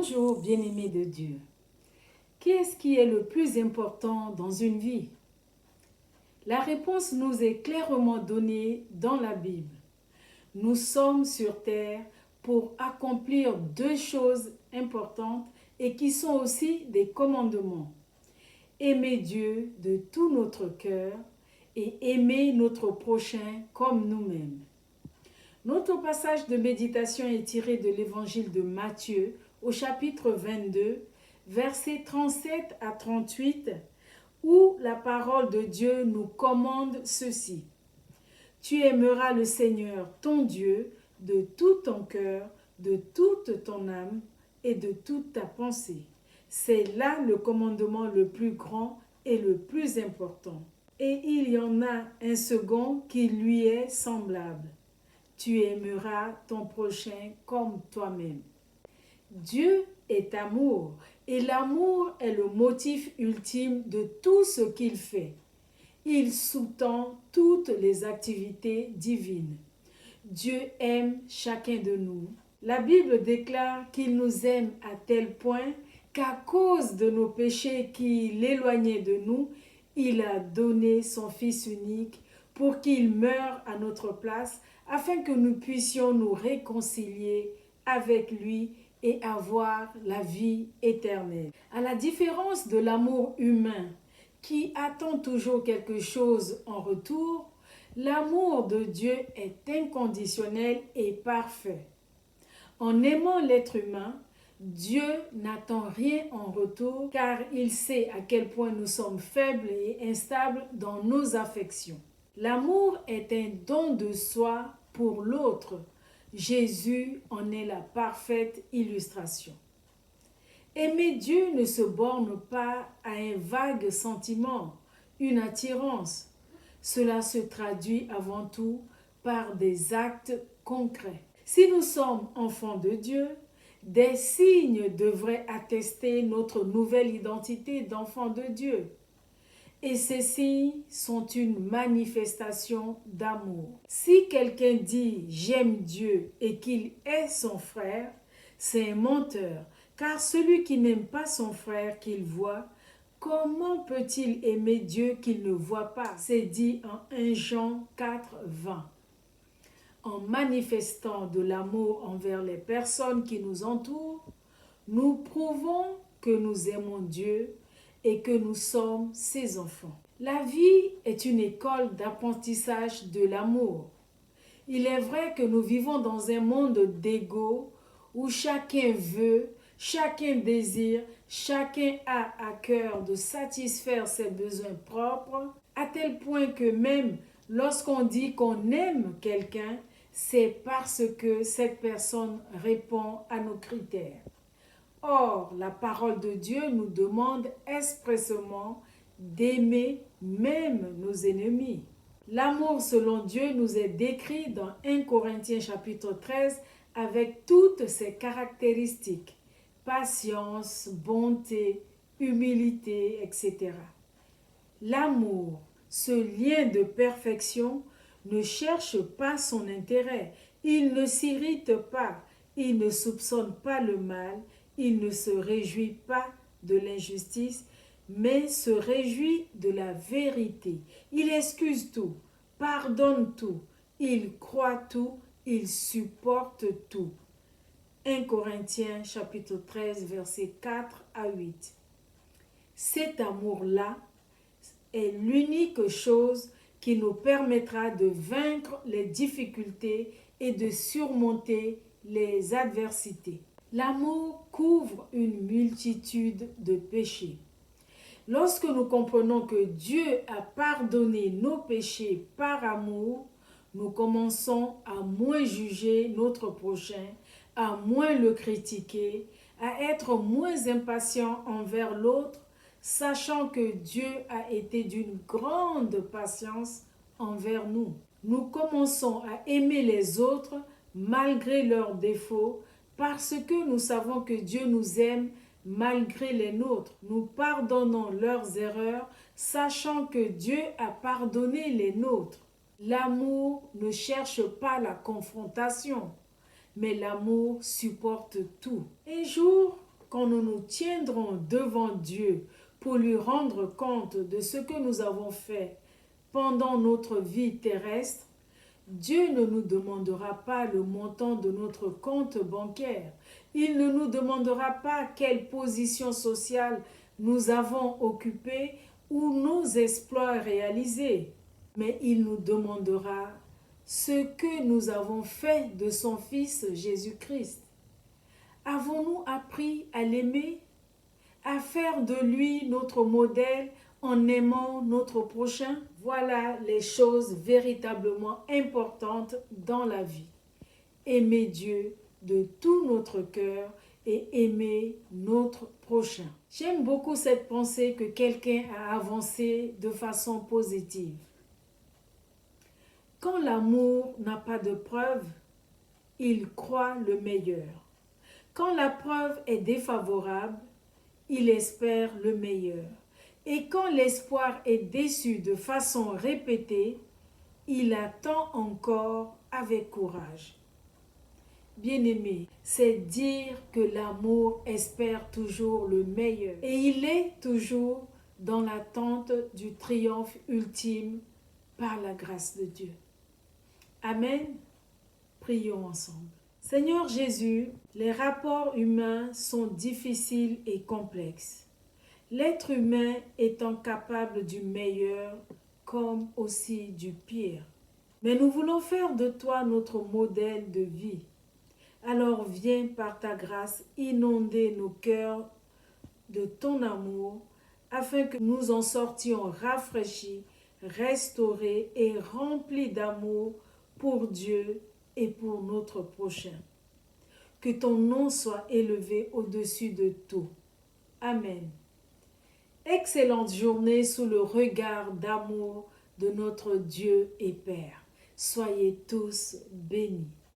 Bonjour, bien-aimés de Dieu. Qu'est-ce qui est le plus important dans une vie? La réponse nous est clairement donnée dans la Bible. Nous sommes sur terre pour accomplir deux choses importantes et qui sont aussi des commandements. Aimer Dieu de tout notre cœur et aimer notre prochain comme nous-mêmes. Notre passage de méditation est tiré de l'évangile de Matthieu au chapitre 22, versets 37 à 38, où la parole de Dieu nous commande ceci. Tu aimeras le Seigneur, ton Dieu, de tout ton cœur, de toute ton âme et de toute ta pensée. C'est là le commandement le plus grand et le plus important. Et il y en a un second qui lui est semblable. Tu aimeras ton prochain comme toi-même. Dieu est amour et l'amour est le motif ultime de tout ce qu'il fait. Il sous-tend toutes les activités divines. Dieu aime chacun de nous. La Bible déclare qu'il nous aime à tel point qu'à cause de nos péchés qui l'éloignaient de nous, il a donné son Fils unique pour qu'il meure à notre place afin que nous puissions nous réconcilier avec lui et avoir la vie éternelle. À la différence de l'amour humain qui attend toujours quelque chose en retour, l'amour de Dieu est inconditionnel et parfait. En aimant l'être humain, Dieu n'attend rien en retour car il sait à quel point nous sommes faibles et instables dans nos affections. L'amour est un don de soi pour l'autre. Jésus en est la parfaite illustration. Aimer Dieu ne se borne pas à un vague sentiment, une attirance. Cela se traduit avant tout par des actes concrets. Si nous sommes enfants de Dieu, des signes devraient attester notre nouvelle identité d'enfants de Dieu. Et ces signes sont une manifestation d'amour. Si quelqu'un dit « j'aime Dieu » et qu'il est son frère, c'est un menteur. Car celui qui n'aime pas son frère qu'il voit, comment peut-il aimer Dieu qu'il ne voit pas? C'est dit en 1 Jean 4, 20. En manifestant de l'amour envers les personnes qui nous entourent, nous prouvons que nous aimons Dieu et que nous sommes ses enfants. La vie est une école d'apprentissage de l'amour. Il est vrai que nous vivons dans un monde d'ego où chacun veut, chacun désire, chacun a à cœur de satisfaire ses besoins propres, à tel point que même lorsqu'on dit qu'on aime quelqu'un, c'est parce que cette personne répond à nos critères. Or, la parole de Dieu nous demande expressément d'aimer même nos ennemis. L'amour selon Dieu nous est décrit dans 1 Corinthiens chapitre 13 avec toutes ses caractéristiques, patience, bonté, humilité, etc. L'amour, ce lien de perfection, ne cherche pas son intérêt, il ne s'irrite pas, il ne soupçonne pas le mal, il ne se réjouit pas de l'injustice, mais se réjouit de la vérité. Il excuse tout, pardonne tout, il croit tout, il supporte tout. 1 Corinthiens chapitre 13 versets 4 à 8. Cet amour-là est l'unique chose qui nous permettra de vaincre les difficultés et de surmonter les adversités. L'amour couvre une multitude de péchés. Lorsque nous comprenons que Dieu a pardonné nos péchés par amour, nous commençons à moins juger notre prochain, à moins le critiquer, à être moins impatients envers l'autre, sachant que Dieu a été d'une grande patience envers nous. Nous commençons à aimer les autres malgré leurs défauts, parce que nous savons que Dieu nous aime malgré les nôtres. Nous pardonnons leurs erreurs, sachant que Dieu a pardonné les nôtres. L'amour ne cherche pas la confrontation, mais l'amour supporte tout. Un jour, quand nous nous tiendrons devant Dieu pour lui rendre compte de ce que nous avons fait pendant notre vie terrestre, Dieu ne nous demandera pas le montant de notre compte bancaire. Il ne nous demandera pas quelle position sociale nous avons occupée ou nos exploits réalisés. Mais il nous demandera ce que nous avons fait de son Fils Jésus-Christ. Avons-nous appris à l'aimer, à faire de lui notre modèle en aimant notre prochain? Voilà les choses véritablement importantes dans la vie. Aimer Dieu de tout notre cœur et aimer notre prochain. J'aime beaucoup cette pensée que quelqu'un a avancée de façon positive. Quand l'amour n'a pas de preuve, il croit le meilleur. Quand la preuve est défavorable, il espère le meilleur. Et quand l'espoir est déçu de façon répétée, il attend encore avec courage. Bien-aimé, c'est dire que l'amour espère toujours le meilleur. Et il est toujours dans l'attente du triomphe ultime par la grâce de Dieu. Amen. Prions ensemble. Seigneur Jésus, les rapports humains sont difficiles et complexes. L'être humain étant capable du meilleur comme aussi du pire. Mais nous voulons faire de toi notre modèle de vie. Alors viens par ta grâce inonder nos cœurs de ton amour afin que nous en sortions rafraîchis, restaurés et remplis d'amour pour Dieu et pour notre prochain. Que ton nom soit élevé au-dessus de tout. Amen. Excellente journée sous le regard d'amour de notre Dieu et Père. Soyez tous bénis.